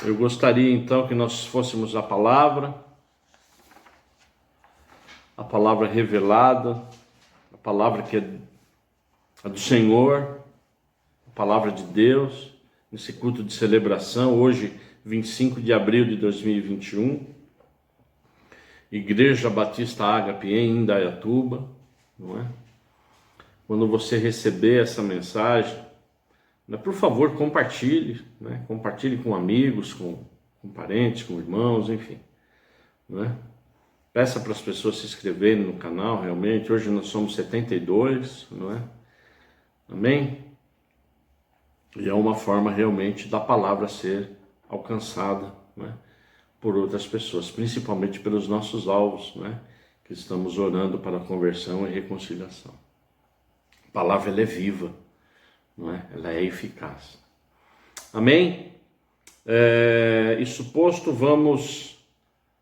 Eu gostaria então que nós fôssemos a palavra revelada, a palavra que é a do Senhor, a palavra de Deus, nesse culto de celebração, hoje, 25 de abril de 2021, Igreja Batista Ágape em Indaiatuba, não é? Quando você receber essa mensagem, por favor, compartilhe, né? Compartilhe com amigos, com parentes, com irmãos, enfim, né? Peça para as pessoas se inscreverem no canal, realmente. Hoje nós somos 72, não é? Amém? E é uma forma realmente da palavra ser alcançada, né, por outras pessoas, principalmente pelos nossos alvos, né, que estamos orando para a conversão e reconciliação. A palavra ela é viva, não é? Ela é eficaz. Amém? Isso posto,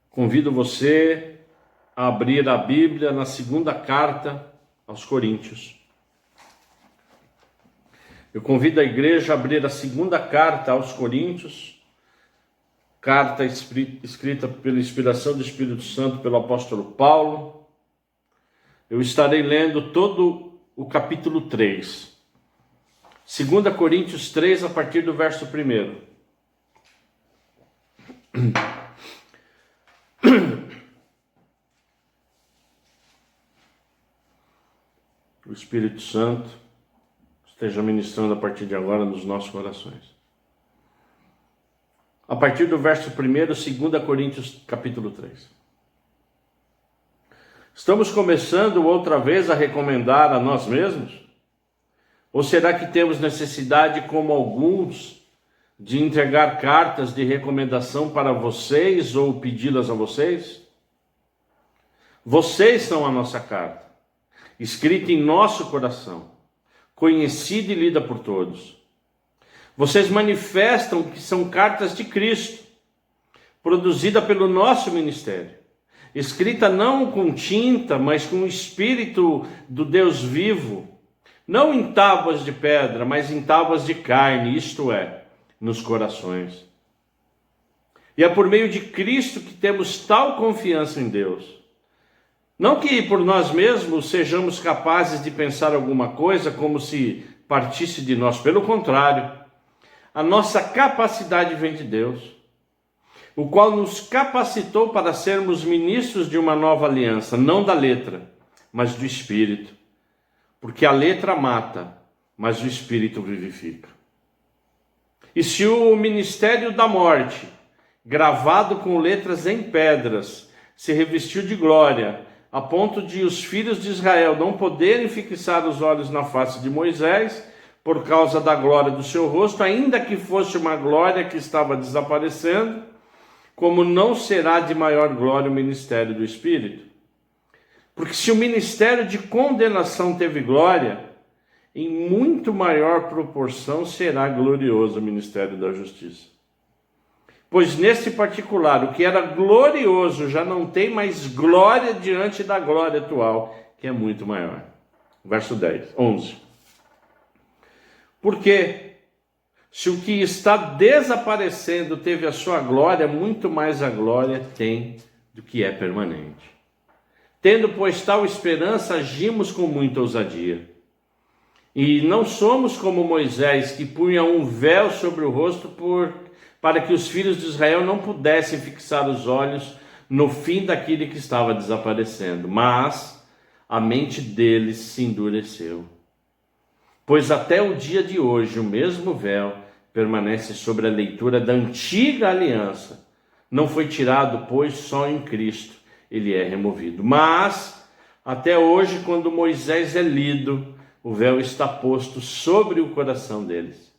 convido você a abrir a Bíblia na segunda carta aos Coríntios. Eu convido a igreja a abrir a segunda carta aos Coríntios, carta escrita pela inspiração do Espírito Santo pelo apóstolo Paulo. Eu estarei lendo todo o capítulo 3. 2 Coríntios 3, a partir do verso 1. O Espírito Santo esteja ministrando a partir de agora nos nossos corações. A partir do verso 1, 2 Coríntios capítulo 3. Estamos começando outra vez a recomendar a nós mesmos? Ou será que temos necessidade, como alguns, de entregar cartas de recomendação para vocês ou pedi-las a vocês? Vocês são a nossa carta, escrita em nosso coração, conhecida e lida por todos. Vocês manifestam que são cartas de Cristo, produzida pelo nosso ministério, escrita não com tinta, mas com o Espírito do Deus vivo, não em tábuas de pedra, mas em tábuas de carne, isto é, nos corações. E é por meio de Cristo que temos tal confiança em Deus. Não que por nós mesmos sejamos capazes de pensar alguma coisa como se partisse de nós. Pelo contrário, a nossa capacidade vem de Deus, o qual nos capacitou para sermos ministros de uma nova aliança, não da letra, mas do Espírito. Porque a letra mata, mas o Espírito vivifica. E se o ministério da morte, gravado com letras em pedras, se revestiu de glória, a ponto de os filhos de Israel não poderem fixar os olhos na face de Moisés, por causa da glória do seu rosto, ainda que fosse uma glória que estava desaparecendo, como não será de maior glória o ministério do Espírito? Porque se o ministério de condenação teve glória, em muito maior proporção será glorioso o ministério da justiça. Pois nesse particular, o que era glorioso já não tem mais glória diante da glória atual, que é muito maior. Verso 11. Porque se o que está desaparecendo teve a sua glória, muito mais a glória tem do que é permanente. Tendo, pois, tal esperança, agimos com muita ousadia. E não somos como Moisés, que punha um véu sobre o rosto para que os filhos de Israel não pudessem fixar os olhos no fim daquele que estava desaparecendo. Mas a mente deles se endureceu. Pois até o dia de hoje o mesmo véu permanece sobre a leitura da antiga aliança. Não foi tirado, pois só em Cristo ele é removido. Mas até hoje, quando Moisés é lido, o véu está posto sobre o coração deles.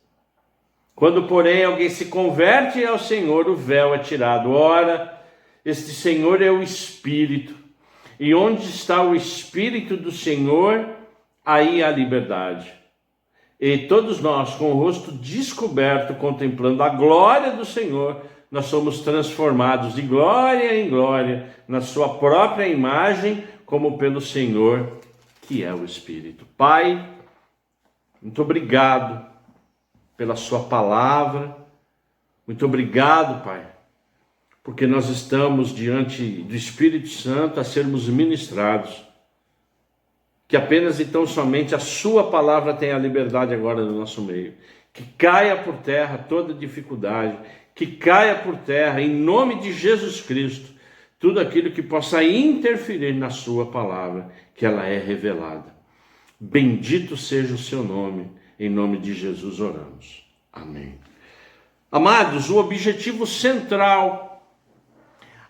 Quando, porém, alguém se converte ao Senhor, o véu é tirado. Ora, este Senhor é o Espírito. E onde está o Espírito do Senhor, aí há liberdade. E todos nós, com o rosto descoberto, contemplando a glória do Senhor, nós somos transformados de glória em glória, na sua própria imagem, como pelo Senhor, que é o Espírito. Pai, muito obrigado pela sua palavra, Muito obrigado, Pai, porque nós estamos diante do Espírito Santo a sermos ministrados. Que apenas então somente a sua palavra tenha liberdade agora no nosso meio. Que caia por terra toda dificuldade, que caia por terra, em nome de Jesus Cristo, tudo aquilo que possa interferir na sua palavra, que ela é revelada. Bendito seja o seu nome, em nome de Jesus oramos. Amém. Amados, o objetivo central,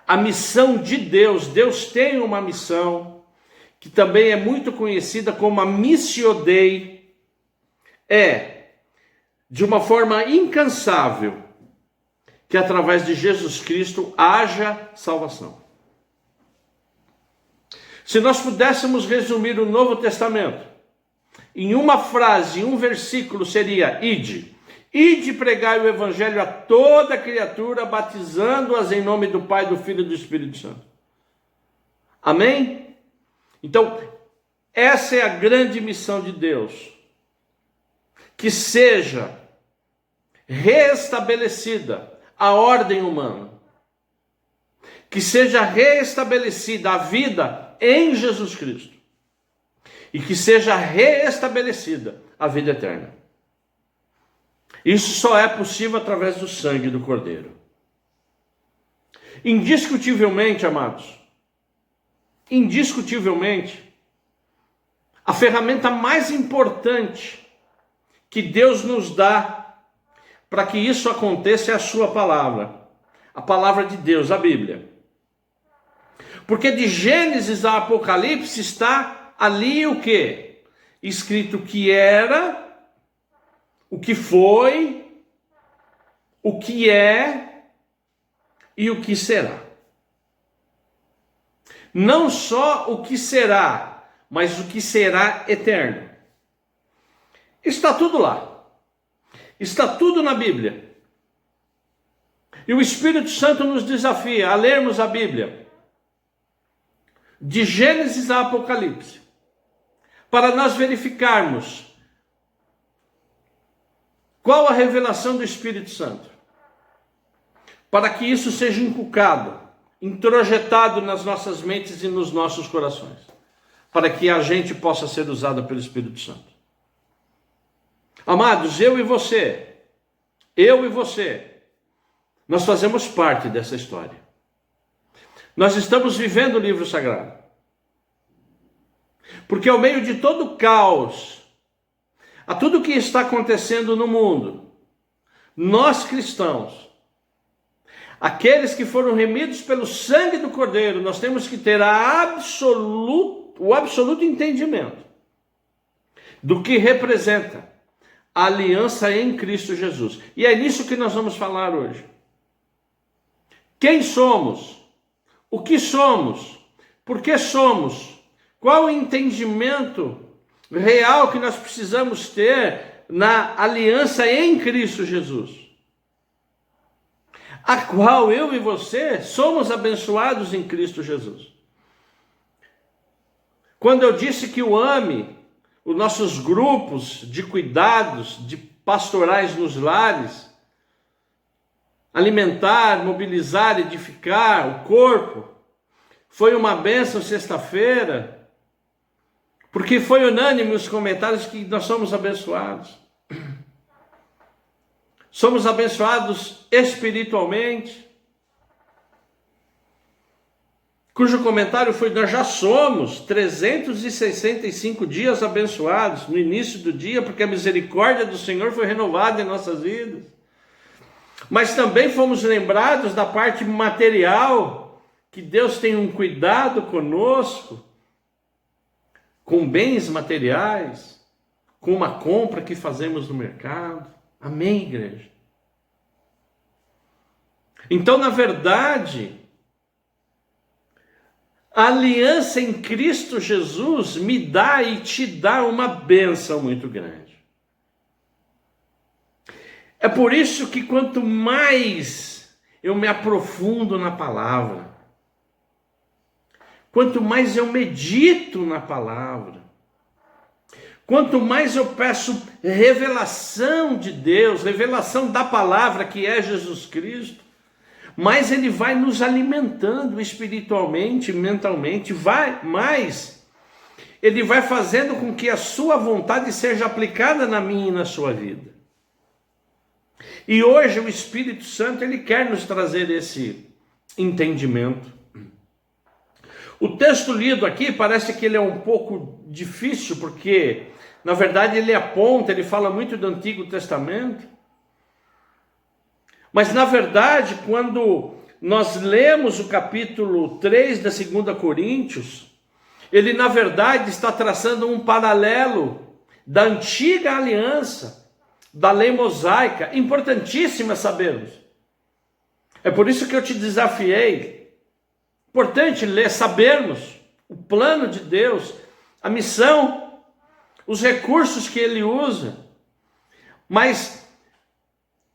a missão de Deus, Deus tem uma missão, que também é muito conhecida como a Missio Dei, de uma forma incansável, que através de Jesus Cristo haja salvação. Se nós pudéssemos resumir o Novo Testamento em uma frase, em um versículo, seria: ide. Ide pregai o evangelho a toda criatura, batizando-as em nome do Pai, do Filho e do Espírito Santo. Amém? Então, essa é a grande missão de Deus. Que seja reestabelecida a ordem humana. Que seja reestabelecida a vida em Jesus Cristo. E que seja reestabelecida a vida eterna. Isso só é possível através do sangue do Cordeiro. Indiscutivelmente, amados, indiscutivelmente, a ferramenta mais importante que Deus nos dá para que isso aconteça é a sua palavra. A palavra de Deus, a Bíblia. Porque de Gênesis a Apocalipse está ali o quê? Escrito o que era, o que foi, o que é e o que será. Não só o que será, mas o que será eterno. Está tudo lá. Está tudo na Bíblia. E o Espírito Santo nos desafia a lermos a Bíblia, de Gênesis a Apocalipse, para nós verificarmos qual a revelação do Espírito Santo, para que isso seja inculcado, introjetado nas nossas mentes e nos nossos corações, para que a gente possa ser usado pelo Espírito Santo. Amados, eu e você, nós fazemos parte dessa história. Nós estamos vivendo o livro sagrado. Porque ao meio de todo o caos, a tudo que está acontecendo no mundo, nós cristãos, aqueles que foram remidos pelo sangue do Cordeiro, nós temos que ter o absoluto entendimento do que representa a aliança em Cristo Jesus. E é nisso que nós vamos falar hoje. Quem somos? O que somos? Por que somos? Qual o entendimento real que nós precisamos ter na aliança em Cristo Jesus? A qual eu e você somos abençoados em Cristo Jesus. Quando eu disse que o AME, os nossos grupos de cuidados, de pastorais nos lares, alimentar, mobilizar, edificar o corpo, foi uma bênção sexta-feira, porque foi unânime os comentários que nós somos abençoados. Somos abençoados espiritualmente, cujo comentário foi: nós já somos 365 dias abençoados no início do dia, porque a misericórdia do Senhor foi renovada em nossas vidas. Mas também fomos lembrados da parte material, que Deus tem um cuidado conosco, com bens materiais, com uma compra que fazemos no mercado. Amém, igreja? Então, na verdade, a aliança em Cristo Jesus me dá e te dá uma bênção muito grande. É por isso que quanto mais eu me aprofundo na palavra, quanto mais eu medito na palavra, quanto mais eu peço revelação de Deus, revelação da palavra que é Jesus Cristo, mais Ele vai nos alimentando espiritualmente, mentalmente, mais Ele vai fazendo com que a sua vontade seja aplicada na minha e na sua vida. E hoje o Espírito Santo, Ele quer nos trazer esse entendimento. O texto lido aqui parece que ele é um pouco difícil, porque na verdade ele aponta, ele fala muito do Antigo Testamento. Mas na verdade, quando nós lemos o capítulo 3 da 2 Coríntios, ele na verdade está traçando um paralelo da antiga aliança, da lei mosaica, importantíssima sabermos. É por isso que eu te desafiei. Importante sabermos o plano de Deus, a missão, os recursos que Ele usa. Mas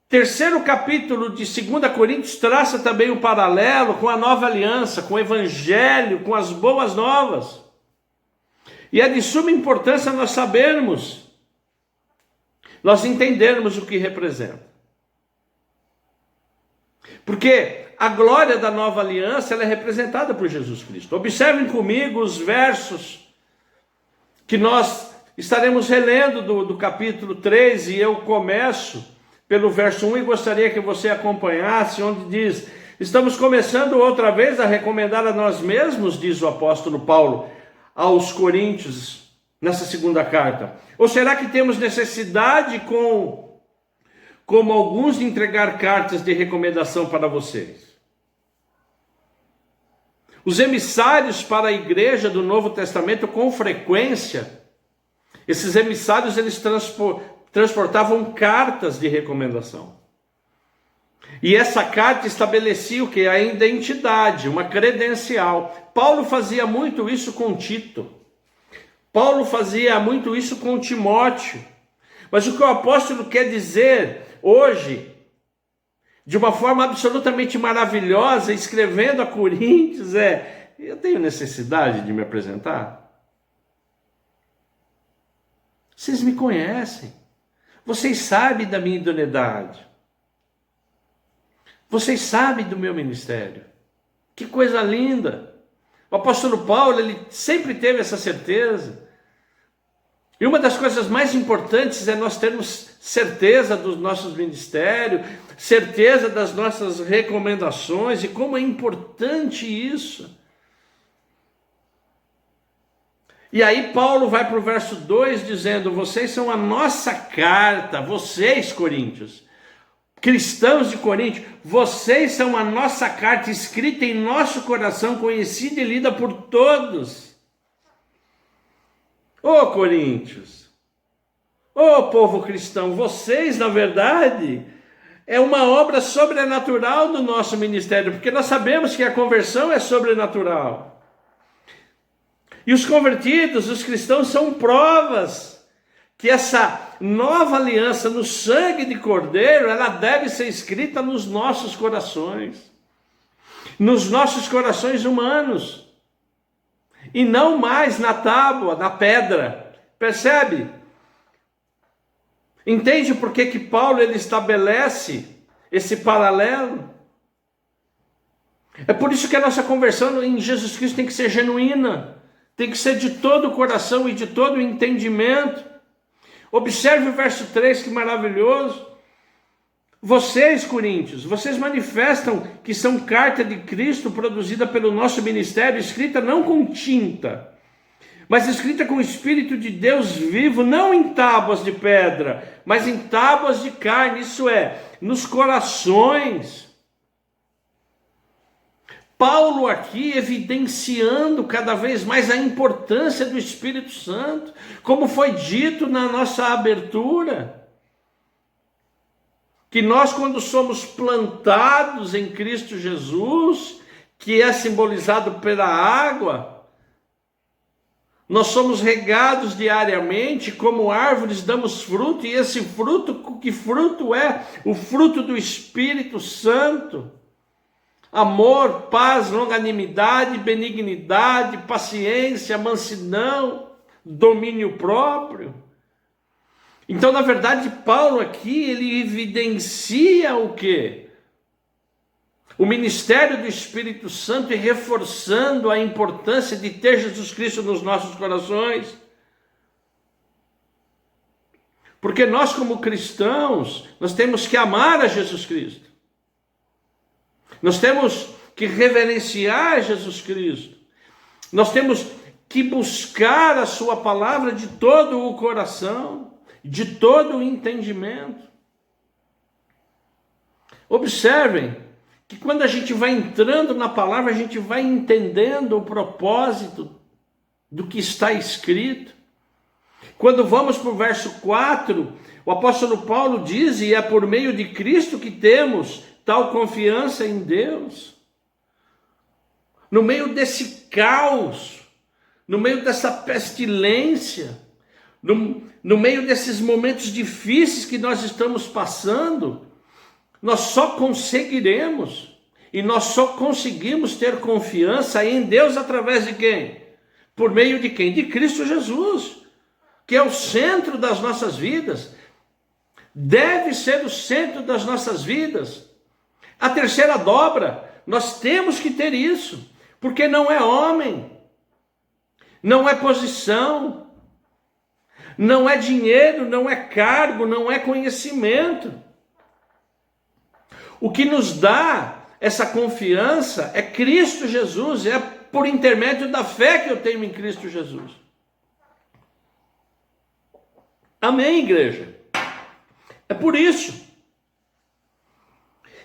terceiro capítulo de 2 Coríntios traça também um paralelo com a nova aliança, com o Evangelho, com as boas novas. E é de suma importância nós sabermos, nós entendermos o que representa. Porque a glória da nova aliança ela é representada por Jesus Cristo. Observem comigo os versos que nós estaremos relendo do capítulo 3, e eu começo pelo verso 1 e gostaria que você acompanhasse, onde diz: estamos começando outra vez a recomendar a nós mesmos, diz o apóstolo Paulo aos Coríntios, nessa segunda carta. Ou será que temos necessidade, como alguns, de entregar cartas de recomendação para vocês? Os emissários para a igreja do Novo Testamento, com frequência, esses emissários eles transportavam cartas de recomendação. E essa carta estabelecia o que? A identidade, uma credencial. Paulo fazia muito isso com Tito. Paulo fazia muito isso com Timóteo. Mas o que o apóstolo quer dizer hoje, de uma forma absolutamente maravilhosa, escrevendo a Coríntios, eu tenho necessidade de me apresentar? Vocês me conhecem. Vocês sabem da minha idoneidade. Vocês sabem do meu ministério. Que coisa linda. O apóstolo Paulo, ele sempre teve essa certeza. E uma das coisas mais importantes é nós termos certeza dos nossos ministérios, certeza das nossas recomendações, e como é importante isso. E aí Paulo vai para o verso 2 dizendo: vocês são a nossa carta, vocês, Coríntios, cristãos de Corinto, vocês são a nossa carta escrita em nosso coração, conhecida e lida por todos. Ô Coríntios, ô povo cristão, vocês, na verdade, é uma obra sobrenatural do nosso ministério, porque nós sabemos que a conversão é sobrenatural. E os convertidos, os cristãos, são provas que essa nova aliança no sangue de Cordeiro, ela deve ser escrita nos nossos corações humanos, e não mais na tábua, na pedra. Percebe? Entende por que Paulo ele estabelece esse paralelo? É por isso que a nossa conversão em Jesus Cristo tem que ser genuína, tem que ser de todo o coração e de todo o entendimento. Observe o verso 3, que maravilhoso. Vocês, Coríntios, vocês manifestam que são carta de Cristo produzida pelo nosso ministério, escrita não com tinta, mas escrita com o Espírito de Deus vivo, não em tábuas de pedra, mas em tábuas de carne, isso é, nos corações. Paulo aqui evidenciando cada vez mais a importância do Espírito Santo, como foi dito na nossa abertura, que nós, quando somos plantados em Cristo Jesus, que é simbolizado pela água, nós somos regados diariamente, como árvores damos fruto, e esse fruto, que fruto é? O fruto do Espírito Santo. Amor, paz, longanimidade, benignidade, paciência, mansidão, domínio próprio. Então, na verdade, Paulo aqui, ele evidencia o quê? O ministério do Espírito Santo e reforçando a importância de ter Jesus Cristo nos nossos corações. Porque nós, como cristãos, nós temos que amar a Jesus Cristo. Nós temos que reverenciar Jesus Cristo. Nós temos que buscar a sua palavra de todo o coração, de todo o entendimento. Observem que quando a gente vai entrando na palavra, a gente vai entendendo o propósito do que está escrito. Quando vamos para o verso 4, o apóstolo Paulo diz, e é por meio de Cristo que temos tal confiança em Deus. No meio desse caos, no meio dessa pestilência, no meio desses momentos difíceis que nós estamos passando, nós só conseguiremos e nós só conseguimos ter confiança em Deus através de quem? Por meio de quem? De Cristo Jesus, que é o centro das nossas vidas, deve ser o centro das nossas vidas. A terceira dobra, nós temos que ter isso, porque não é homem, não é posição, não é dinheiro, não é cargo, não é conhecimento. O que nos dá essa confiança é Cristo Jesus, é por intermédio da fé que eu tenho em Cristo Jesus. Amém, igreja? É por isso.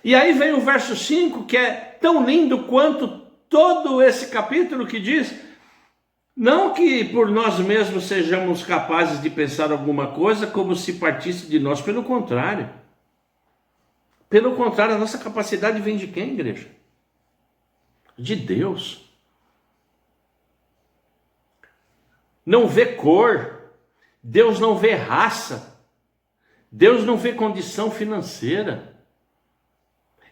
E aí vem o verso 5, que é tão lindo quanto todo esse capítulo, que diz: não que por nós mesmos sejamos capazes de pensar alguma coisa como se partisse de nós, pelo contrário. Pelo contrário, a nossa capacidade vem de quem, igreja? De Deus. Não vê cor, Deus não vê raça, Deus não vê condição financeira.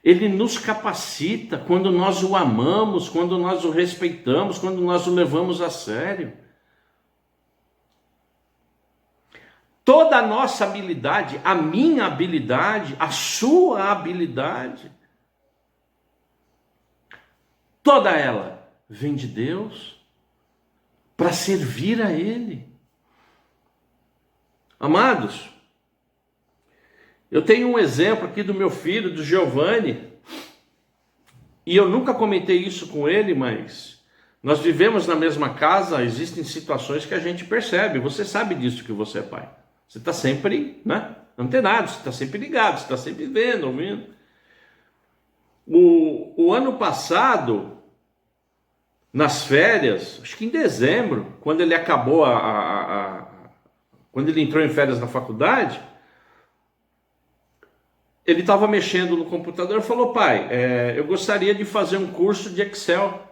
Ele nos capacita quando nós o amamos, quando nós o respeitamos, quando nós o levamos a sério. Toda a nossa habilidade, a minha habilidade, a sua habilidade, toda ela vem de Deus para servir a Ele. Amados, eu tenho um exemplo aqui do meu filho, do Giovanni, e eu nunca comentei isso com ele, mas nós vivemos na mesma casa, existem situações que a gente percebe, você sabe disso que você é pai. Você está sempre, antenado, você está sempre ligado, você está sempre vendo, ouvindo. O ano passado, nas férias, acho que em dezembro, quando ele acabou quando ele entrou em férias na faculdade, ele estava mexendo no computador e falou: pai, eu gostaria de fazer um curso de Excel.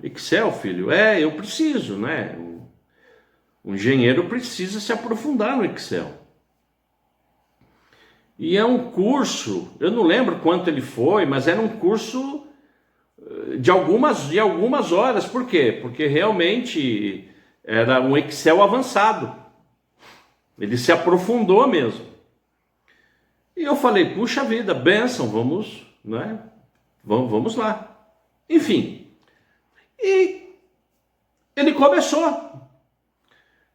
Excel, filho? Eu preciso, né? O engenheiro precisa se aprofundar no Excel. E é um curso, eu não lembro quanto ele foi, mas era um curso de algumas horas. Por quê? Porque realmente era um Excel avançado. Ele se aprofundou mesmo. E eu falei: puxa vida, bênção, vamos lá. Enfim, e ele começou.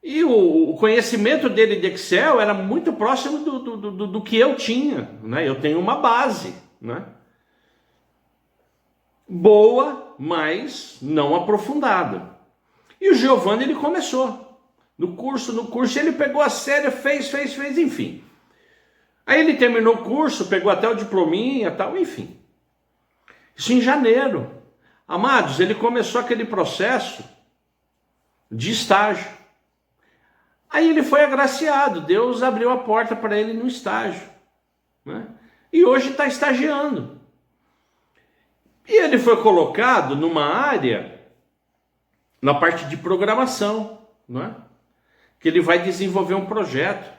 E o conhecimento dele de Excel era muito próximo do que eu tinha, né? Eu tenho uma base, né? Boa, mas não aprofundada. E o Giovanni, ele começou no curso, ele pegou a sério, fez, enfim. Aí ele terminou o curso, pegou até o diplominha e tal, enfim. Isso em janeiro. Amados, ele começou aquele processo de estágio. Aí ele foi agraciado, Deus abriu a porta para ele no estágio, né? E hoje está estagiando. E ele foi colocado numa área, na parte de programação, né? Que ele vai desenvolver um projeto.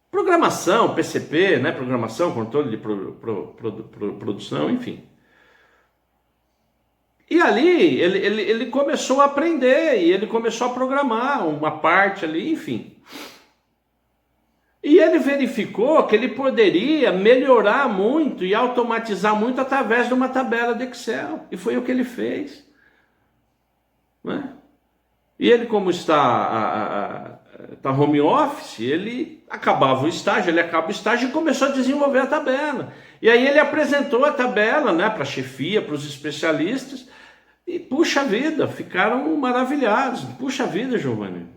Programação, PCP, né? Programação, controle de produção, enfim. E ali ele começou a aprender, e ele começou a programar uma parte ali, enfim. E ele verificou que ele poderia melhorar muito e automatizar muito através de uma tabela de Excel. E foi o que ele fez. Né? E ele, como está home office, ele acabava o estágio, ele acaba o estágio e começou a desenvolver a tabela. E aí ele apresentou a tabela, né, para a chefia, para os especialistas, e puxa vida, ficaram maravilhados. Puxa vida, Giovanni,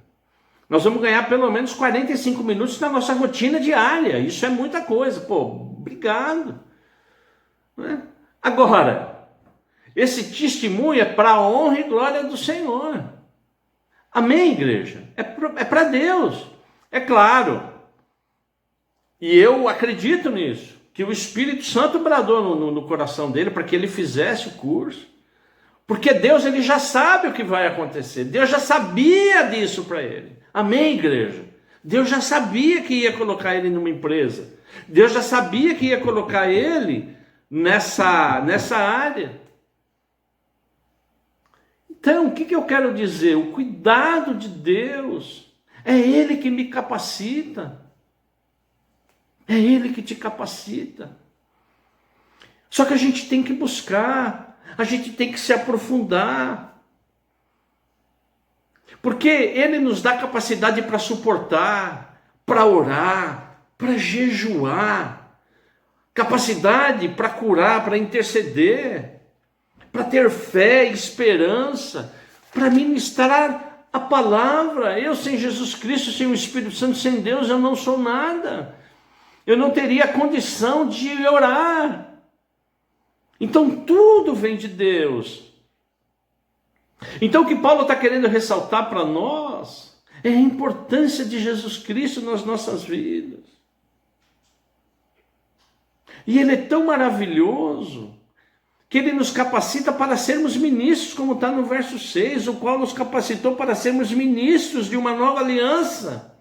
nós vamos ganhar pelo menos 45 minutos na nossa rotina diária. Isso é muita coisa. Pô, obrigado. Né? Agora, esse testemunho é para a honra e glória do Senhor. Amém, igreja? É para Deus. É claro. E eu acredito nisso. Que o Espírito Santo bradou no coração dele para que ele fizesse o curso. Porque Deus, ele já sabe o que vai acontecer. Deus já sabia disso para ele. Amém, igreja? Deus já sabia que ia colocar ele numa empresa. Deus já sabia que ia colocar ele nessa área. Então, o que eu quero dizer? O cuidado de Deus. É Ele que me capacita. É Ele que te capacita. Só que a gente tem que buscar. A gente tem que se aprofundar. Porque Ele nos dá capacidade para suportar, para orar, para jejuar, capacidade para curar, para interceder, para ter fé, esperança, para ministrar a palavra. Eu sem Jesus Cristo, sem o Espírito Santo, sem Deus, eu não sou nada. Eu não teria condição de orar. Então tudo vem de Deus. Então o que Paulo está querendo ressaltar para nós é a importância de Jesus Cristo nas nossas vidas. E Ele é tão maravilhoso que Ele nos capacita para sermos ministros, como está no verso 6, o qual nos capacitou para sermos ministros de uma nova aliança.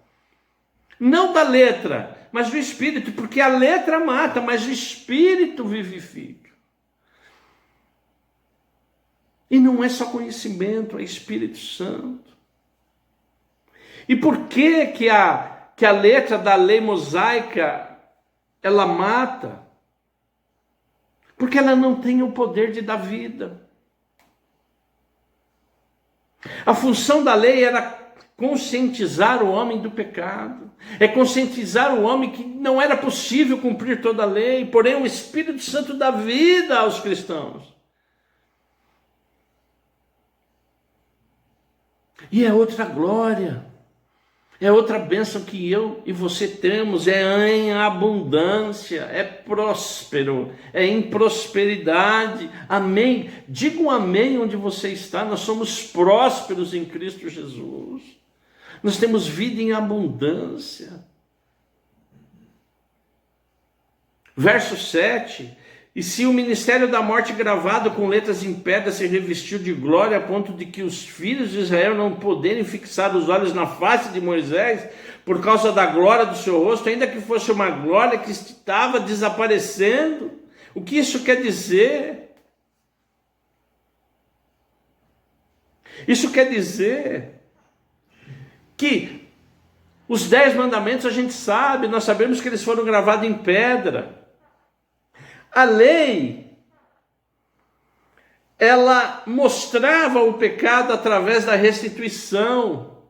Não da letra, mas do Espírito, porque a letra mata, mas o Espírito vivifica. E não é só conhecimento, é Espírito Santo. E por que a letra da lei mosaica, ela mata? Porque ela não tem o poder de dar vida. A função da lei era conscientizar o homem do pecado. É conscientizar o homem que não era possível cumprir toda a lei, porém o Espírito Santo dá vida aos cristãos. E é outra glória, é outra bênção que eu e você temos, é em abundância, é próspero, é em prosperidade. Amém? Diga um amém onde você está. Nós somos prósperos em Cristo Jesus. Nós temos vida em abundância. Verso 7. E se o ministério da morte gravado com letras em pedra se revestiu de glória a ponto de que os filhos de Israel não poderem fixar os olhos na face de Moisés por causa da glória do seu rosto, ainda que fosse uma glória que estava desaparecendo, o que isso quer dizer? Isso quer dizer que os 10 mandamentos a gente sabe, nós sabemos que eles foram gravados em pedra. A lei, ela mostrava o pecado através da restituição,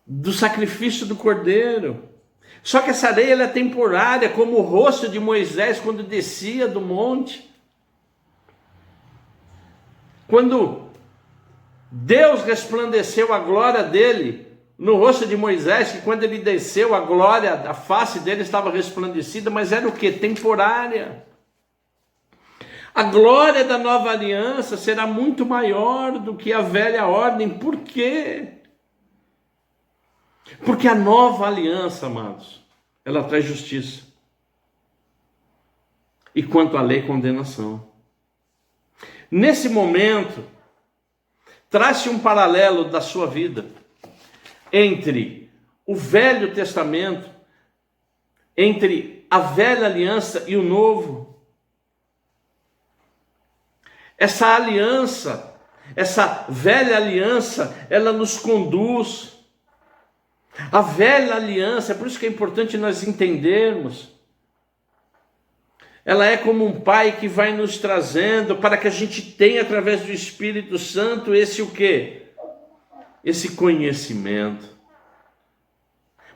do sacrifício do cordeiro. Só que essa lei ela é temporária, como o rosto de Moisés quando descia do monte. Quando Deus resplandeceu a glória dele no rosto de Moisés, que quando ele desceu, a glória, a face dele estava resplandecida, mas era o que? Temporária. A glória da nova aliança será muito maior do que a velha ordem. Por quê? Porque a nova aliança, amados, ela traz justiça. E quanto à lei, condenação. Nesse momento, trace um paralelo da sua vida entre o Velho Testamento, entre a velha aliança e o novo. Essa aliança, essa velha aliança, ela nos conduz. A velha aliança, é por isso que é importante nós entendermos. Ela é como um pai que vai nos trazendo para que a gente tenha, através do Espírito Santo, esse o quê? Esse conhecimento.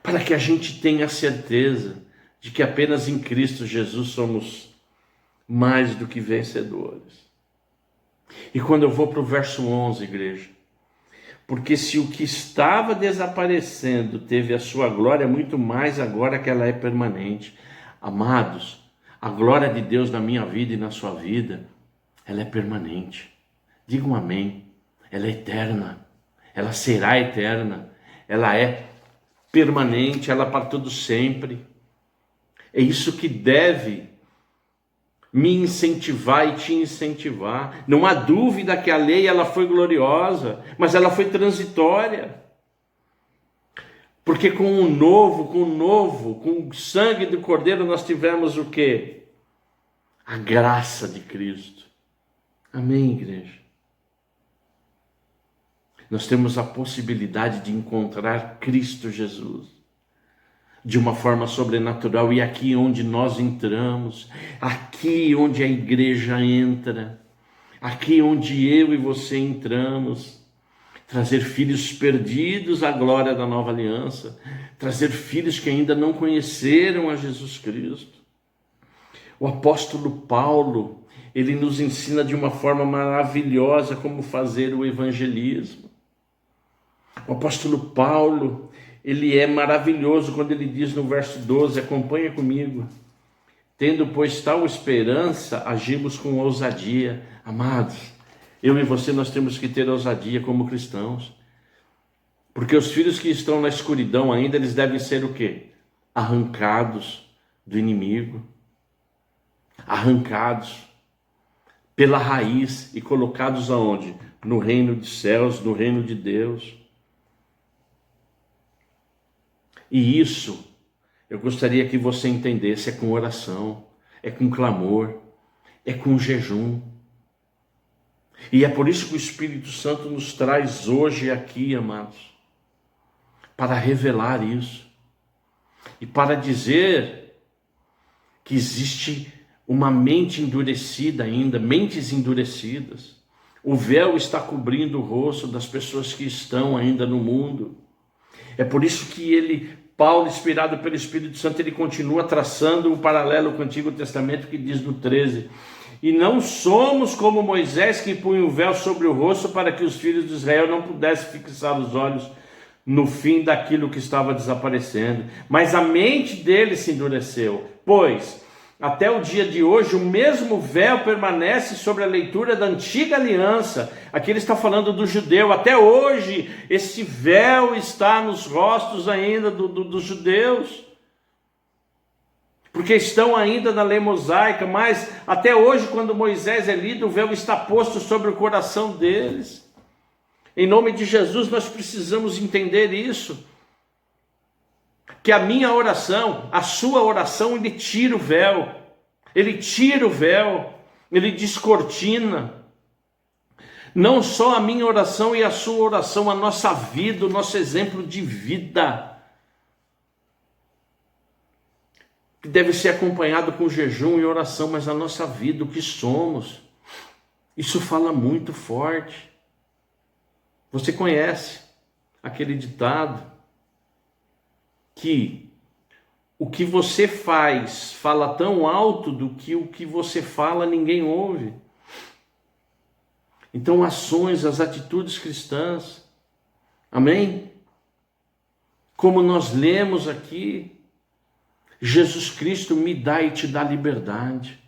Para que a gente tenha certeza de que apenas em Cristo Jesus somos mais do que vencedores. E quando eu vou para o verso 11, igreja, porque se o que estava desaparecendo teve a sua glória, muito mais agora que ela é permanente. Amados, a glória de Deus na minha vida e na sua vida, ela é permanente. Diga um amém. Ela é eterna. Ela será eterna. Ela é permanente, ela para todo sempre. É isso que deve me incentivar e te incentivar. Não há dúvida que a lei ela foi gloriosa, mas ela foi transitória. Porque com o sangue do Cordeiro nós tivemos o quê? A graça de Cristo. Amém, igreja? Nós temos a possibilidade de encontrar Cristo Jesus de uma forma sobrenatural, e aqui onde nós entramos, aqui onde a igreja entra, aqui onde eu e você entramos, trazer filhos perdidos à glória da nova aliança, trazer filhos que ainda não conheceram a Jesus Cristo. O apóstolo Paulo, ele nos ensina de uma forma maravilhosa como fazer o evangelismo. O apóstolo Paulo, ele é maravilhoso quando ele diz no verso 12, acompanha comigo. Tendo, pois, tal esperança, agimos com ousadia. Amados, eu e você, nós temos que ter ousadia como cristãos. Porque os filhos que estão na escuridão ainda, eles devem ser o quê? Arrancados do inimigo. Arrancados pela raiz e colocados aonde? No reino dos céus, no reino de Deus. E isso, eu gostaria que você entendesse, é com oração, é com clamor, é com jejum. E é por isso que o Espírito Santo nos traz hoje aqui, amados, para revelar isso. E para dizer que existe uma mente endurecida ainda, mentes endurecidas. O véu está cobrindo o rosto das pessoas que estão ainda no mundo. É por isso que Paulo, inspirado pelo Espírito Santo, ele continua traçando um paralelo com o Antigo Testamento que diz no 13: e não somos como Moisés que punha o véu sobre o rosto para que os filhos de Israel não pudessem fixar os olhos no fim daquilo que estava desaparecendo. Mas a mente deles se endureceu, pois até o dia de hoje o mesmo véu permanece sobre a leitura da antiga aliança. Aqui ele está falando do judeu. Até hoje esse véu está nos rostos ainda dos judeus, porque estão ainda na lei mosaica. Mas até hoje, quando Moisés é lido, o véu está posto sobre o coração deles. Em nome de Jesus nós precisamos entender isso, que a minha oração, a sua oração, ele tira o véu, ele tira o véu, ele descortina. Não só a minha oração e a sua oração, a nossa vida, o nosso exemplo de vida, que deve ser acompanhado com jejum e oração, mas a nossa vida, o que somos, isso fala muito forte. Você conhece aquele ditado que o que você fala tão alto do que o que você fala ninguém ouve. Então, ações, as atitudes cristãs, amém? Como nós lemos aqui, Jesus Cristo me dá e te dá liberdade,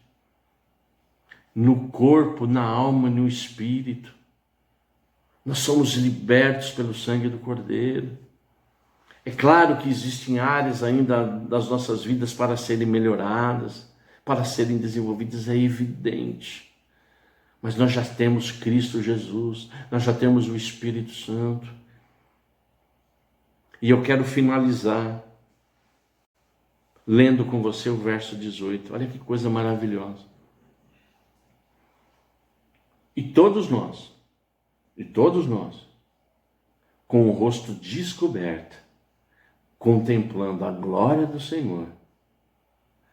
no corpo, na alma, no espírito. Nós somos libertos pelo sangue do Cordeiro. É claro que existem áreas ainda das nossas vidas para serem melhoradas, para serem desenvolvidas, é evidente. Mas nós já temos Cristo Jesus, nós já temos o Espírito Santo. E eu quero finalizar lendo com você o verso 18. Olha que coisa maravilhosa. e todos nós, com o rosto descoberto, contemplando a glória do Senhor,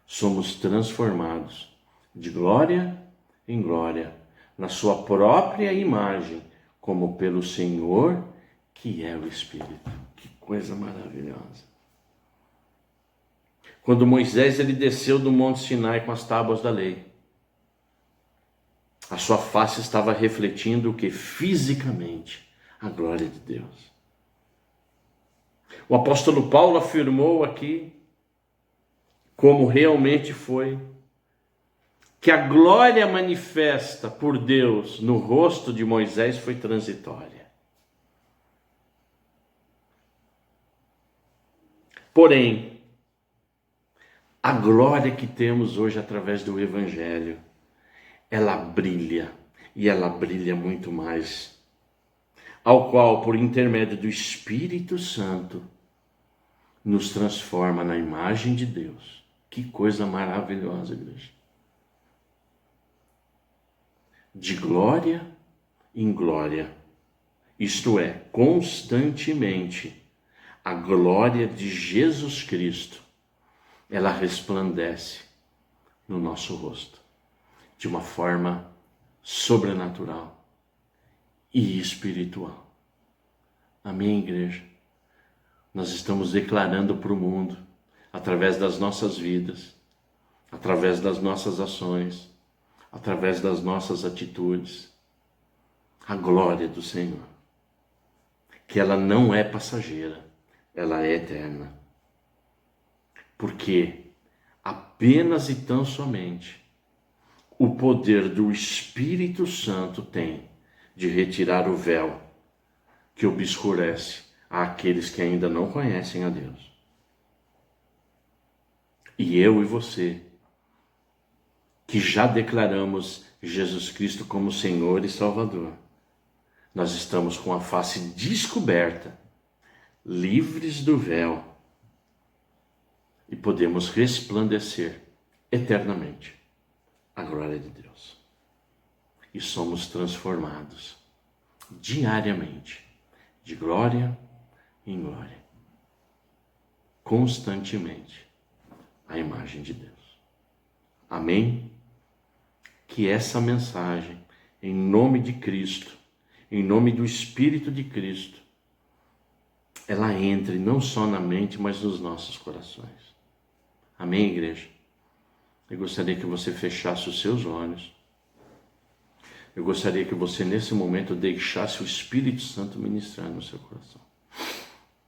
somos transformados de glória em glória, na sua própria imagem, como pelo Senhor, que é o Espírito. Que coisa maravilhosa. Quando Moisés ele desceu do Monte Sinai com as tábuas da lei, a sua face estava refletindo o que? Fisicamente, a glória de Deus. O apóstolo Paulo afirmou aqui, como realmente foi, que a glória manifesta por Deus no rosto de Moisés foi transitória. Porém, a glória que temos hoje através do Evangelho, ela brilha, e ela brilha muito mais, ao qual, por intermédio do Espírito Santo, nos transforma na imagem de Deus. Que coisa maravilhosa, igreja. De glória em glória, isto é, constantemente, a glória de Jesus Cristo, ela resplandece no nosso rosto, de uma forma sobrenatural e espiritual. Amém, igreja? Nós estamos declarando para o mundo, através das nossas vidas, através das nossas ações, através das nossas atitudes, a glória do Senhor, que ela não é passageira, ela é eterna. Porque apenas e tão somente o poder do Espírito Santo tem de retirar o véu que obscurece àqueles que ainda não conhecem a Deus. E eu e você, que já declaramos Jesus Cristo como Senhor e Salvador, nós estamos com a face descoberta, livres do véu, e podemos resplandecer eternamente a glória de Deus. E somos transformados diariamente, de glória em glória, constantemente, a imagem de Deus. Amém? Que essa mensagem, em nome de Cristo, em nome do Espírito de Cristo, ela entre não só na mente, mas nos nossos corações. Amém, igreja? Eu gostaria que você fechasse os seus olhos. Eu gostaria que você, nesse momento, deixasse o Espírito Santo ministrar no seu coração.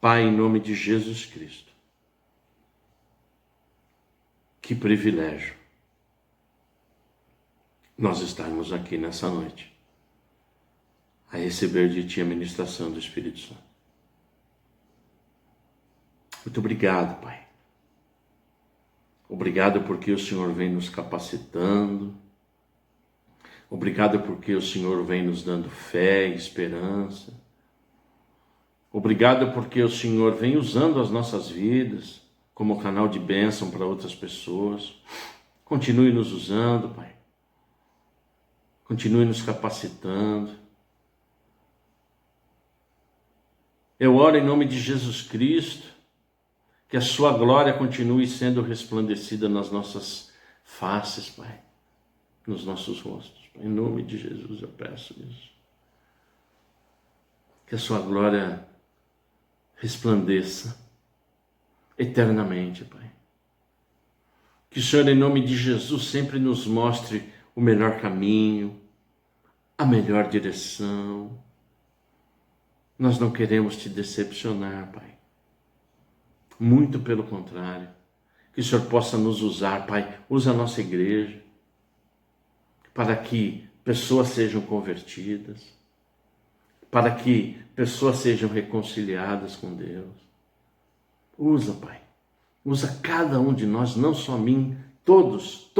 Pai, em nome de Jesus Cristo, que privilégio nós estarmos aqui nessa noite, a receber de Ti a ministração do Espírito Santo. Muito obrigado, Pai. Obrigado porque o Senhor vem nos capacitando. Obrigado porque o Senhor vem nos dando fé e esperança. Obrigado porque o Senhor vem usando as nossas vidas como canal de bênção para outras pessoas. Continue nos usando, Pai. Continue nos capacitando. Eu oro em nome de Jesus Cristo, que a sua glória continue sendo resplandecida nas nossas faces, Pai, nos nossos rostos. Em nome de Jesus eu peço isso. Que a sua glória resplandeça eternamente, Pai. Que o Senhor, em nome de Jesus, sempre nos mostre o melhor caminho, a melhor direção. Nós não queremos te decepcionar, Pai. Muito pelo contrário. Que o Senhor possa nos usar, Pai. Usa a nossa igreja para que pessoas sejam convertidas, para que pessoas sejam reconciliadas com Deus. Usa, Pai. Usa cada um de nós, não só a mim, todos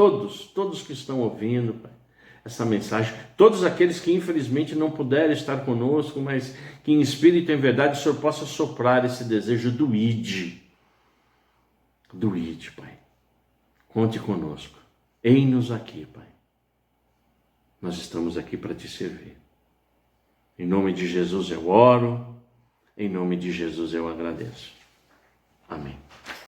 que estão ouvindo, Pai, essa mensagem. Todos aqueles que infelizmente não puderam estar conosco, mas que em espírito e em verdade o Senhor possa soprar esse desejo do ide. Do ide, Pai. Conte conosco. Eis-nos aqui, Pai. nós estamos aqui para te servir. Em nome de Jesus eu oro, em nome de Jesus eu agradeço. Amém.